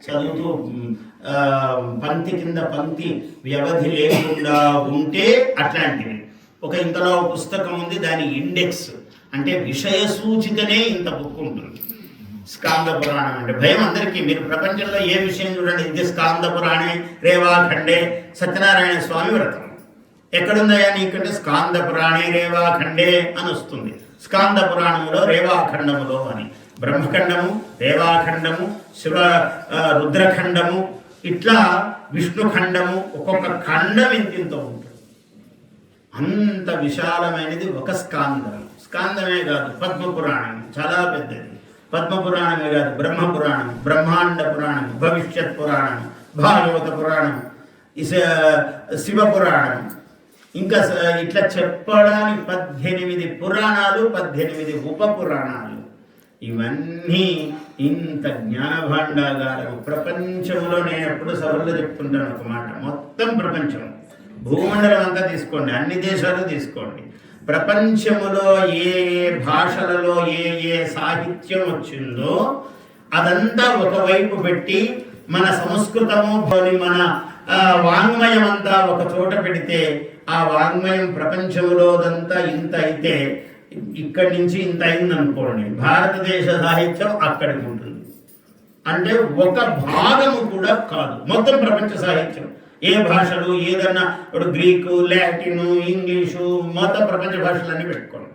చదువుతూ పంక్తి కింద పంక్తి వ్యవధి లేకుండా ఉంటే అట్లాంటివి. ఇంతలో పుస్తకం ఉంది, దాని ఇండెక్స్ అంటే విషయ సూచికనే ఇంత బుక్ ఉంటుంది. స్కాంద పురాణం అంటే భయం అందరికీ. మీరు ప్రపంచంలో ఏ విషయం చూడండి, ఇది స్కాంద పురాణే రేవాఖండే సత్యనారాయణ స్వామి వ్రతం ఎక్కడుందయా నీకంటే స్కాంద పురాణే రేవాఖండే అని వస్తుంది. స్కాంద పురాణములో రేవాఖండములో అని. బ్రహ్మఖండము, రేవాఖండము, రుద్రఖండము, ఇట్లా విష్ణుఖండము, ఒక్కొక్క ఖండం ఇంత ఉంటుంది. అంత విశాలమైనది ఒక స్కాందం. స్కాందమే కాదు, పద్మపురాణం చాలా పెద్దది. పద్మపురాణమే కాదు, బ్రహ్మపురాణం, బ్రహ్మాండ పురాణం, భవిష్యత్ పురాణం, భాగవత పురాణం, శివపురాణం, ఇంకా ఇట్లా చెప్పడానికి 18 పురాణాలు, 18 ఉపపురాణాలు. ఇవన్నీ ఇంత జ్ఞానభాండాగారం ప్రపంచంలో. నేను ఎప్పుడు సభల్లో చెప్తుంటాను ఒక మాట, మొత్తం ప్రపంచం భూమండలం అంతా తీసుకోండి, అన్ని దేశాలు తీసుకోండి, ప్రపంచములో ఏ ఏ భాషలలో ఏ ఏ సాహిత్యం వచ్చిందో అదంతా ఒకవైపు పెట్టి మన సంస్కృతము మన వాంగ్మయం అంతా ఒక చోట పెడితే ఆ వాంగ్మయం ప్రపంచంలోదంతా ఇంత అయితే ఇక్కడి నుంచి ఇంత అయిందనుకోండి, భారతదేశ సాహిత్యం అక్కడికి ఉంటుంది. అంటే ఒక భాగము కూడా కాదు, మొత్తం ప్రపంచ సాహిత్యం. ఏ భాషలు ఏదన్నా ఇప్పుడు గ్రీకు, లాటిన్, ఇంగ్లీషు, మొత్తం ప్రపంచ భాషలన్నీ పెట్టుకోండి.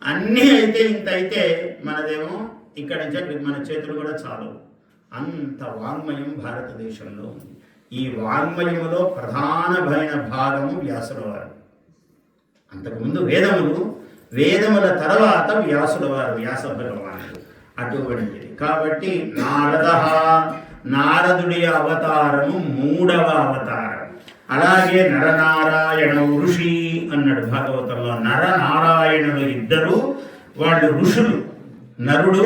అన్నీ అయితే ఇంత అయితే మనదేమో ఇక్కడి నుంచి అక్కడికి మన చేతులు కూడా చాలు. అంత వాంగ్మయం భారతదేశంలో ఉంది. ఈ వాంగ్మయములో ప్రధానమైన భాగము వ్యాసుల వారు. అంతకుముందు వేదముల తర్వాత వ్యాసుల వారు, వ్యాస భగవానుడు అటువంటిది. కాబట్టి నారదుడి అవతారము 3వ అవతారం. అలాగే నరనారాయణ ఋషి అన్నాడు భాగవతంలో. నరనారాయణులు ఇద్దరు, వాళ్ళు ఋషులు. నరుడు